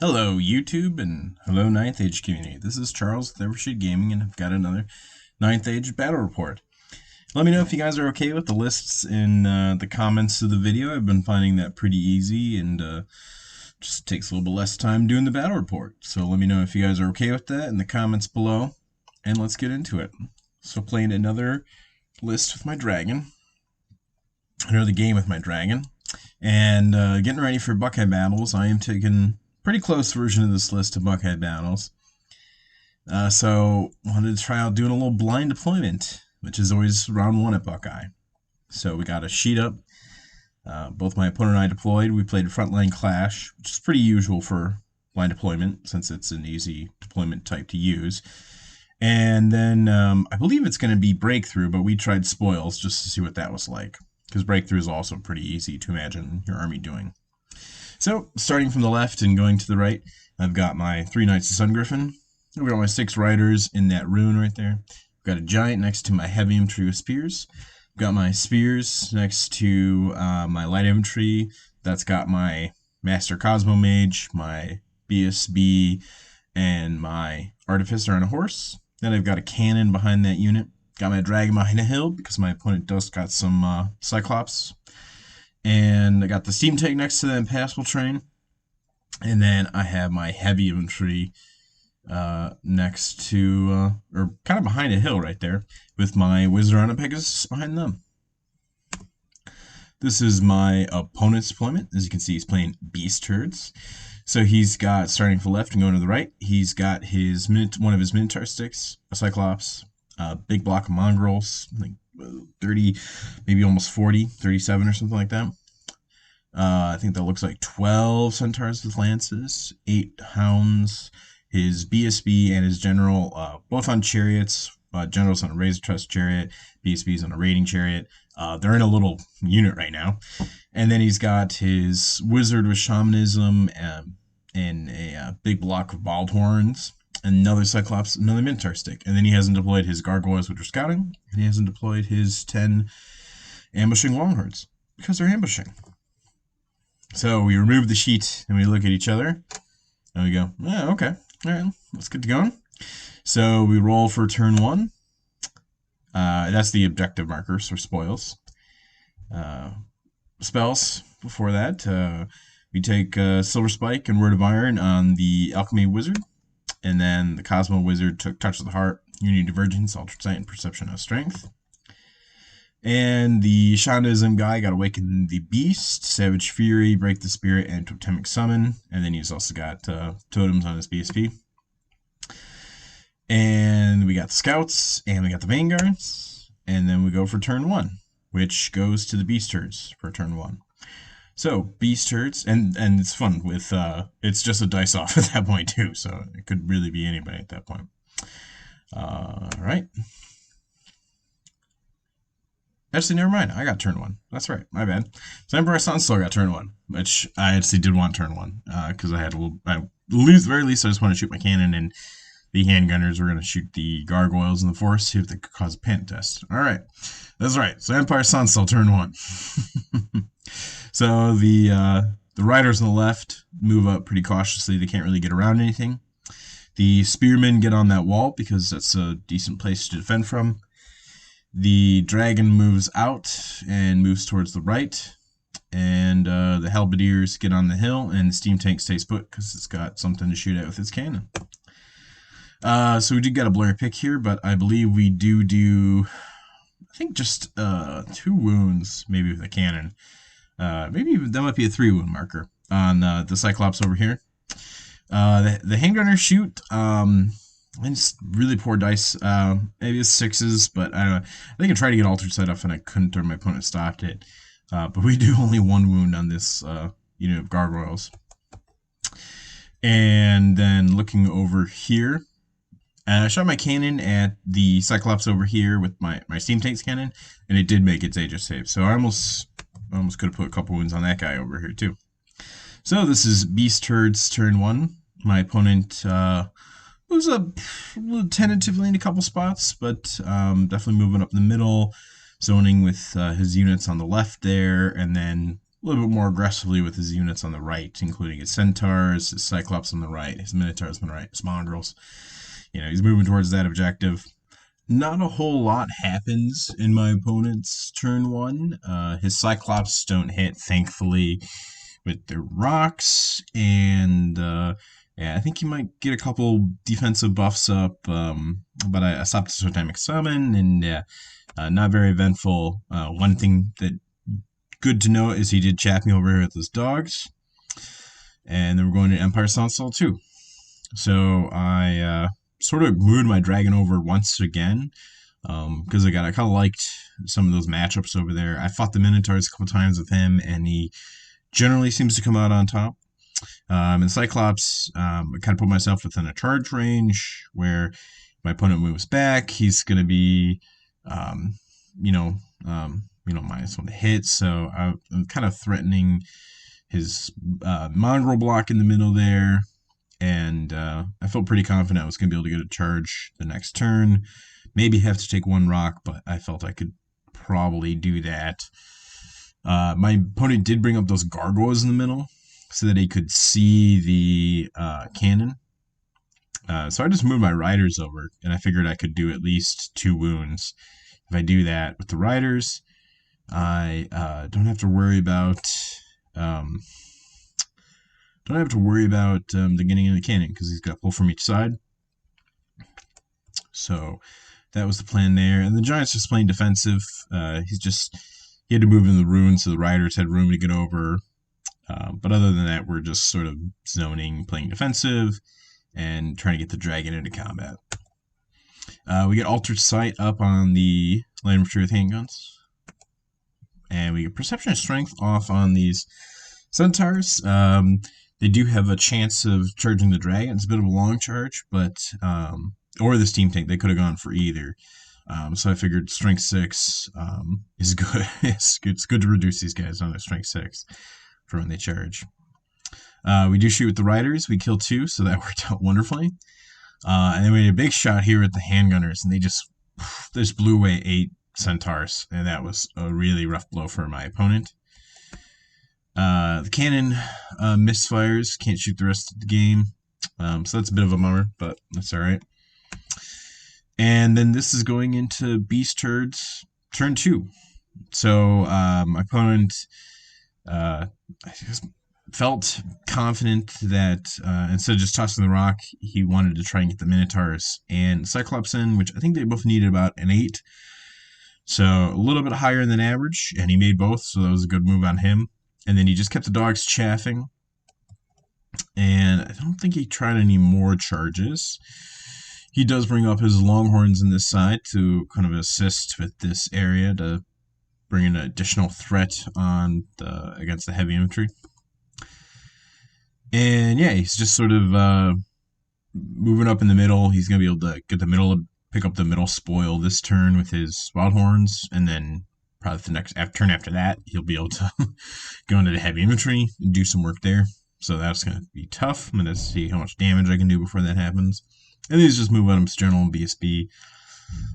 Hello YouTube and hello Ninth Age community. This is Charles with Evershade Gaming and I've got another Ninth Age battle report. Let me know if you guys are okay with the lists in the comments of the video. I've been finding that pretty easy and just takes a little bit less time doing the battle report. So let me know if you guys are okay with that in the comments below and let's get into it. So playing another list with my dragon. Another game with my dragon. And getting ready for Buckhead battles. I am taking pretty close version of this list of Buckhead battles. So wanted to try out doing a little blind deployment, which is always round one at Buckeye. So we got a sheet up. Both my opponent and I deployed. We played Frontline Clash, which is pretty usual for blind deployment since it's an easy deployment type to use. And then I believe it's going to be Breakthrough, but we tried Spoils just to see what that was like. Because Breakthrough is also pretty easy to imagine your army doing. So, starting from the left and going to the right, I've got my 3 Knights of Sun Griffin. I've got my 6 Riders in that rune right there. I've got a Giant next to my Heavy Infantry with Spears. I've got my Spears next to my Light Infantry. That's got my Master Cosmo Mage, my BSB, and my Artificer on a horse. Then I've got a cannon behind that unit. Got my Dragon behind a hill because my opponent does got some Cyclops. And I got the Steam Tank next to that Impassable Train. And then I have my Heavy Infantry next to, or kind of behind a hill right there, with my Wizard on a Pegasus behind them. This is my opponent's deployment. As you can see, he's playing Beast Herds. So he's got, starting from the left and going to the right, he's got his one of his Minotaur sticks, a Cyclops, a big block of Mongrels, like 30, maybe almost 40, 37 or something like that. I think that looks like 12 Centaurs with Lances, 8 Hounds, his BSB and his General, both on Chariots. General's on a Razortusk Chariot, BSB's on a Raiding Chariot. They're in a little unit right now. And then he's got his Wizard with Shamanism and a big block of Wildhorns. Another Cyclops, another Minotaur stick. And then he hasn't deployed his Gargoyles, which are scouting. And he hasn't deployed his 10 ambushing Longhorns, because they're ambushing. So we remove the sheet, and we look at each other. And we go, oh, okay. All right, let's get to going. So we roll for turn 1. That's the objective markers or spoils. Spells, before that, we take Silver Spike and Word of Iron on the Alchemy Wizard. And then the Cosmo Wizard took Touch of the Heart, Unity Divergence, Altered Sight, and Perception of Strength. And the Shamanism guy got Awaken the Beast, Savage Fury, Break the Spirit, and Totemic Summon. And then he's also got Totems on his BSP. And we got the Scouts, and we got the Vanguards. And then we go for turn 1, which goes to the Beast Herds for turn 1. So, Beast Herds, and it's fun with, it's just a dice off at that point too, so it could really be anybody at that point. Alright. Actually, never mind, I got turn 1. That's right, my bad. So Emperor Sonnstahl got turn 1, which I actually did want turn 1, because I had a little, very least I just want to shoot my cannon, and the handgunners were going to shoot the gargoyles in the forest, see if they could cause a pant test. Alright, that's right, so Empire Sonnstahl turn 1. So the riders on the left move up pretty cautiously. They can't really get around anything. The spearmen get on that wall because that's a decent place to defend from. The dragon moves out and moves towards the right. And the halberdiers get on the hill, and the steam tank stays put because it's got something to shoot at with its cannon. So we did get a blurry pick here, but I believe we do I think just 2 wounds maybe with a cannon. Maybe that might be a 3 wound marker on the Cyclops over here. The handgunners shoot. It's really poor dice. Maybe it's 6s, but I don't know. I think I tried to get Altered Sight off and I couldn't, or my opponent stopped it. But we do only 1 wound on this unit of gargoyles. And then looking over here, I shot my cannon at the Cyclops over here with my Steam Tank's cannon, and it did make its Aegis save. So I almost could have put a couple wounds on that guy over here too. So this is Beast Herds turn 1. My opponent moves up tentatively in a couple spots, but definitely moving up in the middle, zoning with his units on the left there, and then little bit more aggressively with his units on the right, including his Centaurs, his Cyclops on the right, his Minotaurs on the right, his Mongrels. He's moving towards that objective. Not a whole lot happens in my opponent's turn one. His Cyclops don't hit, thankfully, with their rocks, and yeah, I think he might get a couple defensive buffs up, but I stopped the Totemic Summon, and not very eventful. One thing that good to know is he did chat me over here with his dogs, and then we're going to Empire Sonnstahl too. So I sort of moved my dragon over once again, because I kind of liked some of those matchups over there. I fought the Minotaurs a couple times with him, and he generally seems to come out on top. And Cyclops, I kind of put myself within a charge range where my opponent moves back. He's going to be, -1 to hit. So I'm kind of threatening his Mongrel block in the middle there. And I felt pretty confident I was going to be able to get a charge the next turn. Maybe have to take one rock, but I felt I could probably do that. My opponent did bring up those gargoyles in the middle so that he could see the cannon. So I just moved my riders over, and I figured I could do at least 2 wounds. If I do that with the riders, I don't have to worry about the getting in the cannon because he's got pull from each side. So that was the plan there. And the Giant's just playing defensive. He had to move in the ruins so the riders had room to get over. But other than that, we're just sort of zoning, playing defensive, and trying to get the dragon into combat. We get Altered Sight up on the Light Infantry with handguns. And we get Perception and Strength off on these Centaurs. They do have a chance of charging the dragon. It's a bit of a long charge, but or the steam tank. They could have gone for either. So I figured Strength 6 is good. It's good to reduce these guys on their Strength 6 for when they charge. We do shoot with the riders. We kill 2, so that worked out wonderfully. And then we had a big shot here with the handgunners, and they just blew away 8 Centaurs, and that was a really rough blow for my opponent. The cannon misfires, can't shoot the rest of the game, so that's a bit of a bummer, but that's alright. And then this is going into Beast Herd's turn 2. So my opponent felt confident that instead of just tossing the rock, he wanted to try and get the Minotaurs and Cyclops in, which I think they both needed about an 8. So a little bit higher than average, and he made both, so that was a good move on him. And then he just kept the dogs chaffing. And I don't think he tried any more charges. He does bring up his Longhorns in this side to kind of assist with this area to bring an additional threat on against the heavy infantry. And yeah, he's just sort of moving up in the middle. He's going to be able to get the middle, pick up the middle spoil this turn with his Wildhorns, and then probably the next turn after that, he'll be able to go into the heavy infantry and do some work there. So that's going to be tough. I'm going to see how much damage I can do before that happens. And he's just moving on to General and BSB.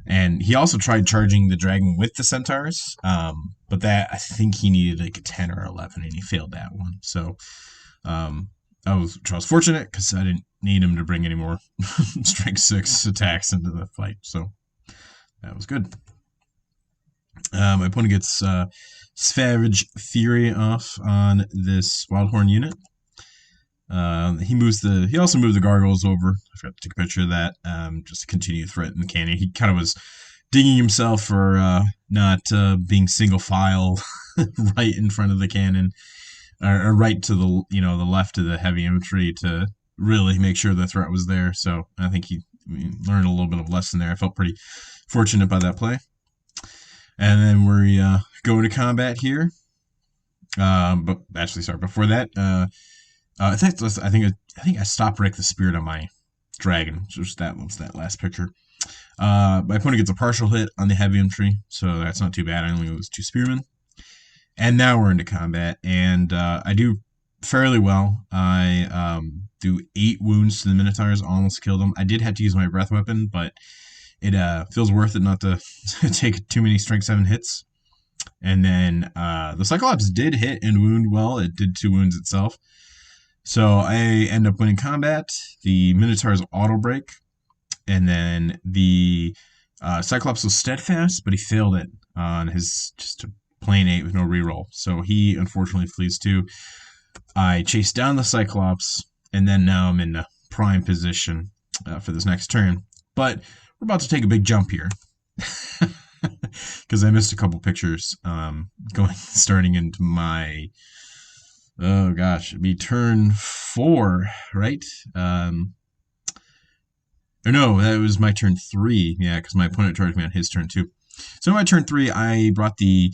And he also tried charging the dragon with the Centaurs, but that I think he needed like a 10 or 11, and he failed that one. So I was fortunate because I didn't need him to bring any more Strength 6 attacks into the fight. So that was good. My opponent gets Savage Fury off on this Wildhorn unit. He also moved the gargoyles over. I forgot to take a picture of that, just to continue to threaten the cannon. He kind of was digging himself for not being single file right in front of the cannon, or right to the the left of the heavy infantry to really make sure the threat was there. So I think he learned a little bit of a lesson there. I felt pretty fortunate by that play. And then we go into combat here. But actually, sorry, before that, I think I stopped Rick the Spirit on my dragon. Just that was that last picture. My opponent gets a partial hit on the heavy infantry, so that's not too bad. I only lose 2 spearmen. And now we're into combat, and I do fairly well. I do 8 wounds to the Minotaurs, almost killed them. I did have to use my breath weapon, but it feels worth it not to take too many Strength 7 hits. And then the Cyclops did hit and wound well. It did 2 wounds itself. So I end up winning combat. The Minotaur's auto break. And then the Cyclops was steadfast, but he failed it on his just a plain 8 with no reroll. So he unfortunately flees too. I chase down the Cyclops, and then now I'm in a prime position for this next turn. But we're about to take a big jump here. Because I missed a couple pictures starting into my, oh gosh, it'd be turn 4, right? Or no, that was my turn 3. Yeah, because my opponent charged me on his turn 2. So in my turn 3, I brought the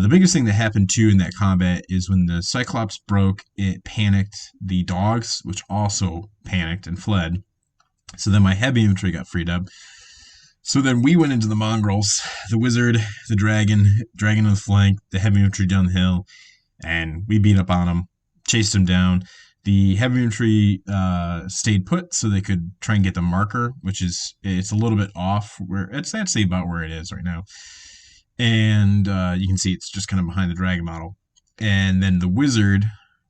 biggest thing that happened too in that combat is when the Cyclops broke, it panicked the dogs, which also panicked and fled. So then my heavy infantry got freed up. So then we went into the Mongrels, the Wizard, the Dragon on the flank, the heavy infantry down the hill, and we beat up on them, chased them down. The heavy infantry stayed put so they could try and get the marker, which is, it's a little bit off, where it's actually about where it is right now. And you can see it's just kind of behind the dragon model. And then the Wizard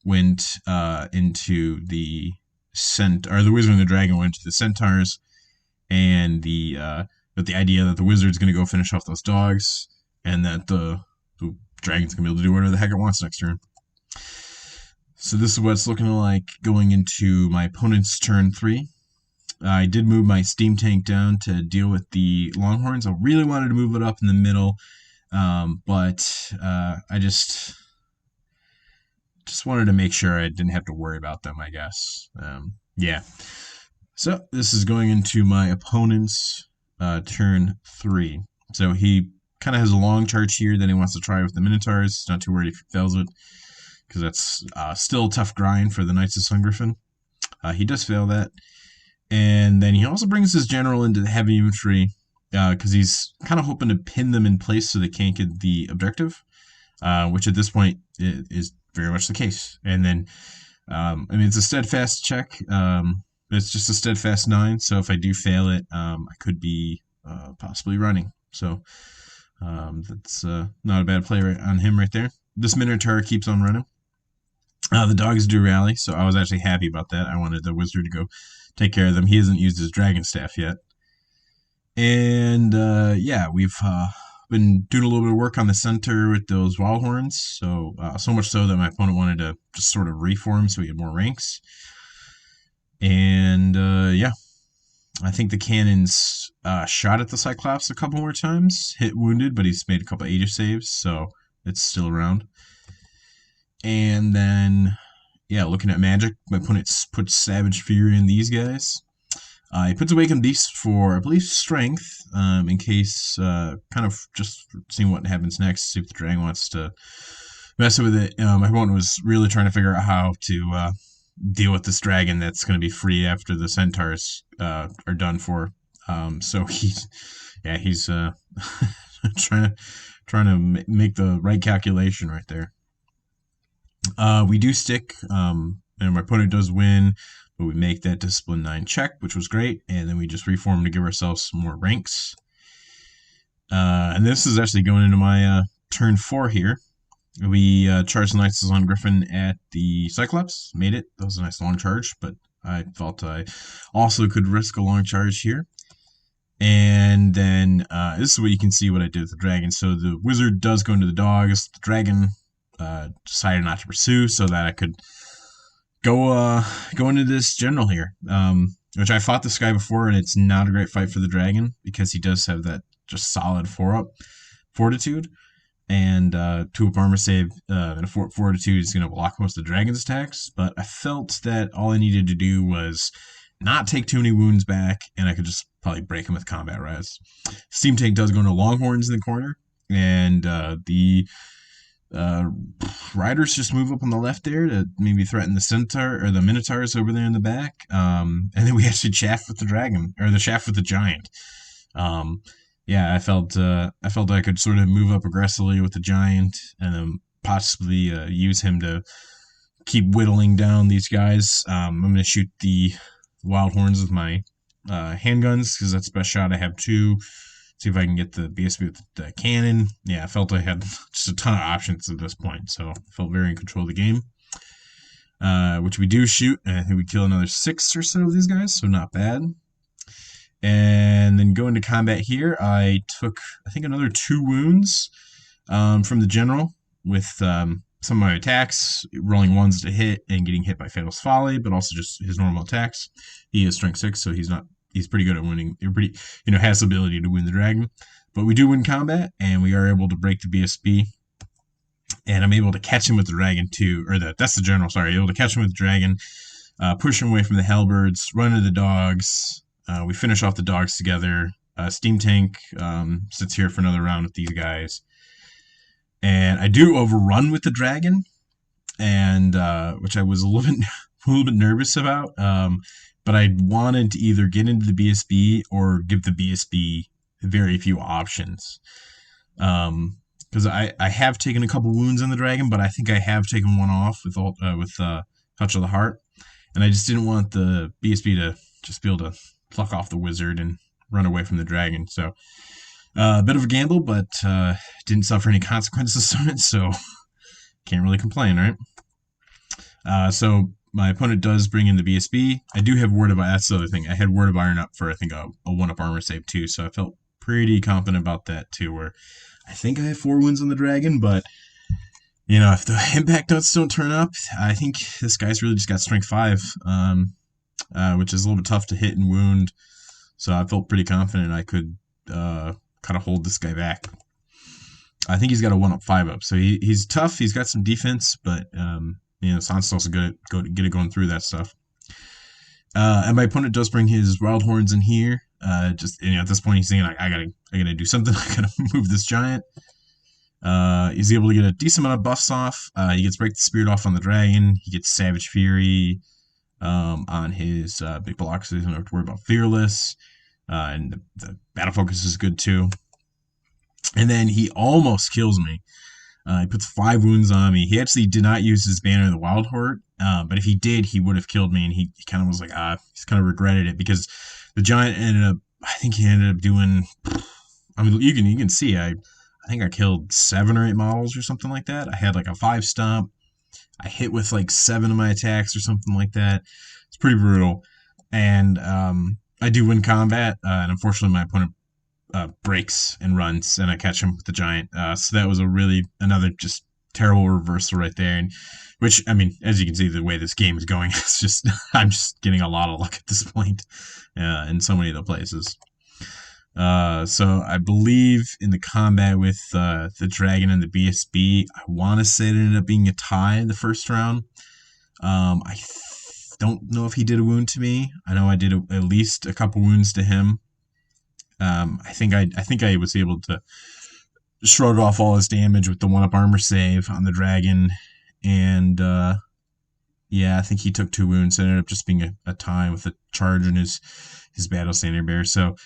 went into the the Wizard and the Dragon went to the Centaurs, and with the idea that the Wizard's going to go finish off those dogs, and that the Dragon's going to be able to do whatever the heck it wants next turn. So this is what it's looking like going into my opponent's turn 3. I did move my steam tank down to deal with the Longhorns. I really wanted to move it up in the middle, but I just wanted to make sure I didn't have to worry about them, I guess. Yeah. So this is going into my opponent's turn 3. So he kind of has a long charge here that he wants to try with the Minotaurs. Not too worried if he fails it, because that's still a tough grind for the Knights of Sun Griffin. He does fail that. And then he also brings his general into the heavy infantry, because he's kind of hoping to pin them in place so they can't get the objective, which at this point is very much the case. And then, I mean, it's a steadfast check. It's just a steadfast 9, so if I do fail it, I could be possibly running. So that's not a bad play on him right there. This Minotaur keeps on running. The dogs do rally, so I was actually happy about that. I wanted the Wizard to go take care of them. He hasn't used his Dragon Staff yet. And yeah, we've been doing a little bit of work on the center with those Wildhorns, so much so that my opponent wanted to just sort of reform so he had more ranks. And yeah, I think the cannons shot at the Cyclops a couple more times, hit wounded, but he's made a couple 80 saves, so it's still around. And then, yeah, looking at magic, my opponent puts Savage Fury in these guys. He puts Awakened Beast for, I believe, strength, in case, kind of just seeing what happens next, see if the dragon wants to mess with it. My opponent was really trying to figure out how to deal with this dragon that's going to be free after the Centaurs are done for. So he's trying to make the right calculation right there. We do stick, and my opponent does win, but we make that Discipline 9 check, which was great, and then we just reform to give ourselves some more ranks. And this is actually going into my turn 4 here. We charged the Knights of Sun Griffin at the Cyclops, made it. That was a nice long charge, but I felt I also could risk a long charge here. And then this is what you can see what I did with the dragon. So the Wizard does go into the dogs. The dragon decided not to pursue, so that I could go into this general here, which I fought this guy before, and it's not a great fight for the dragon because he does have that just solid 4-up fortitude, and 2-up armor save and a fortitude is going to block most of the dragon's attacks. But I felt that all I needed to do was not take too many wounds back, and I could just probably break him with combat res. Steam tank does go into Longhorns in the corner, and the riders just move up on the left there to maybe threaten the Centaur or the Minotaurs over there in the back. And then we actually shaft with the dragon, or the shaft with the giant. Yeah, I felt I could sort of move up aggressively with the giant, and then possibly use him to keep whittling down these guys. I'm going to shoot the Wildhorns with my handguns, because that's the best shot. I have 2 See if I can get the BSB with the cannon. Yeah, I felt I had just a ton of options at this point, so I felt very in control of the game. Which we do shoot, and I think we kill another 6 or so of these guys, so not bad. And then going to combat here, I took, I think, another 2 wounds from the general with some of my attacks, rolling 1s to hit and getting hit by Fatal's Folly, but also just his normal attacks. He is strength 6, so he's pretty good at winning. He's pretty, has the ability to win the dragon. But we do win combat, and we are able to break the BSB. And I'm able to catch him with the dragon too, or that's the general, sorry, able to catch him with the dragon, push him away from the halberds, run into the dogs. We finish off the dogs together. Steam Tank sits here for another round with these guys. And I do overrun with the dragon, and which I was a little bit nervous about. But I wanted to either get into the BSB or give the BSB very few options. Because I have taken a couple wounds on the dragon, but I think I have taken one off with Touch of the Heart, and I just didn't want the BSB to just be able to pluck off the wizard and run away from the dragon. So a bit of a gamble, but didn't suffer any consequences from it, so can't really complain, right? So my opponent does bring in the BSB. I do have Word of Iron. That's the other thing. I had Word of Iron up for, I think, a 1-up armor save too, so I felt pretty confident about that too, where I think I have 4 wounds on the dragon, but, if the impact notes don't turn up, I think this guy's really just got strength 5, which is a little bit tough to hit and wound, so I felt pretty confident I could kind of hold this guy back. I think he's got a 1-up 5-up, so he's tough, he's got some defense, but, Sonnstahl's good at get it going through that stuff. And my opponent does bring his Wildhorns in here. At this point he's thinking, I gotta do something. I gotta move this giant. He's able to get a decent amount of buffs off. He gets Break the Spirit off on the dragon. He gets Savage Fury on his big block, so he doesn't have to worry about Fearless. And the battle focus is good too. And then he almost kills me. He puts 5 wounds on me. He actually did not use his banner of the Wildhorn, but if he did, he would have killed me, and he kind of was like, he's kind of regretted it, because the giant I think he ended up doing, you can see, I think I killed 7 or 8 models or something like that. I had like a 5 stomp. I hit with like 7 of my attacks or something like that. It's pretty brutal. And I do win combat, and unfortunately my opponent breaks and runs, and I catch him with the giant. So that was another just terrible reversal right there. And which, as you can see, the way this game is going, it's just, I'm just getting a lot of luck at this point in so many of the places. So I believe in the combat with the dragon and the BSB, I want to say it ended up being a tie in the first round. I don't know if he did a wound to me. I know I did at least a couple wounds to him. I think I was able to shrug off all his damage with the 1-up armor save on the dragon, and yeah, I think he took 2 wounds. It ended up just being a tie with a charge in his battle standard bearer. So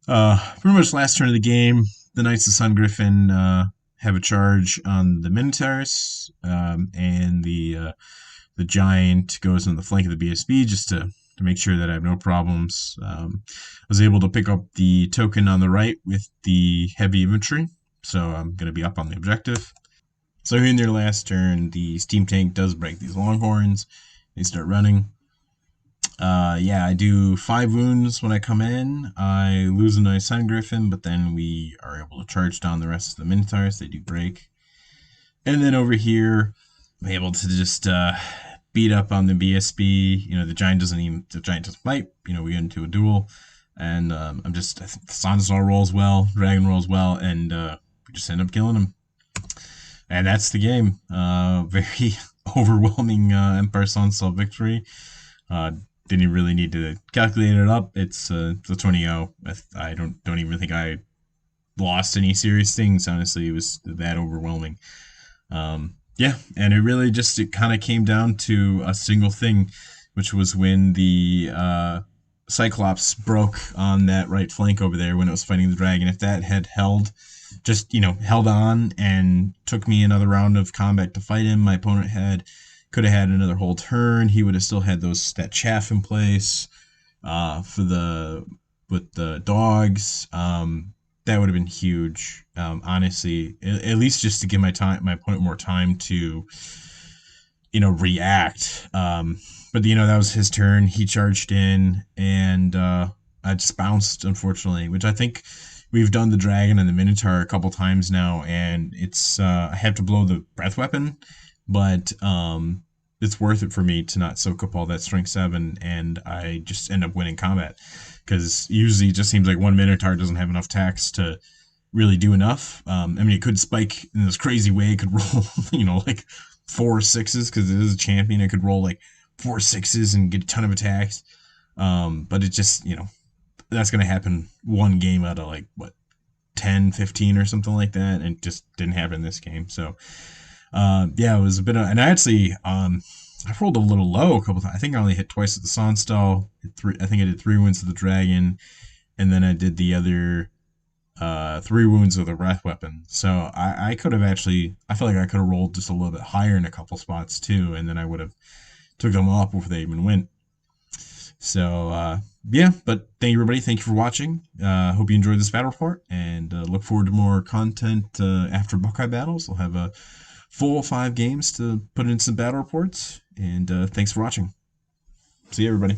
pretty much last turn of the game, the Knights of Sun Griffin have a charge on the Minotaurs, and the giant goes on the flank of the BSB just to make sure that I have no problems. I was able to pick up the token on the right with the heavy infantry, so I'm going to be up on the objective. So in their last turn, the Steam Tank does break these Longhorns. They start running. Yeah, I do 5 wounds when I come in. I lose a nice Sun Griffin, but then we are able to charge down the rest of the Minotaurs. They do break. And then over here, I'm able to just beat up on the BSB. The giant doesn't fight. We get into a duel, and I think the Sonnstahl rolls well, Dragon rolls well, and we just end up killing him. And that's the game. Very overwhelming Empire Sonnstahl victory. Didn't really need to calculate it up. It's a 20-0. I don't even think I lost any serious things. Honestly, it was that overwhelming. Yeah, and it kind of came down to a single thing, which was when the Cyclops broke on that right flank over there when it was fighting the dragon. If that had held on and took me another round of combat to fight him, my opponent could have had another whole turn. He would have still had that chaff in place with the dogs. that would have been huge. Honestly, at least just to give my opponent more time to, react. But that was his turn. He charged in, and I just bounced, unfortunately, which I think we've done the dragon and the minotaur a couple times now, and it's I have to blow the breath weapon, but it's worth it for me to not soak up all that strength 7, and I just end up winning combat, because usually it just seems like one minotaur doesn't have enough tax to really do enough. I mean, it could spike in this crazy way. It could roll, like 4 6s, because it is a champion. It could roll like 4 6s and get a ton of attacks. But it just, that's going to happen one game out of like, 10, 15 or something like that. And it just didn't happen in this game. So, yeah, it was a bit of, and I actually, I rolled a little low a couple times. I think I only hit twice at the Sonnstahl. I think I did 3 wounds to the dragon. And then I did the other 3 wounds with a breath weapon. So I could have actually, I feel like I could have rolled just a little bit higher in a couple spots too, and then I would have took them off before they even went. So yeah, but thank you everybody. Thank you for watching. Hope you enjoyed this battle report, and look forward to more content after Buckeye battles. We'll have a full 5 games to put in some battle reports, and thanks for watching. See you everybody.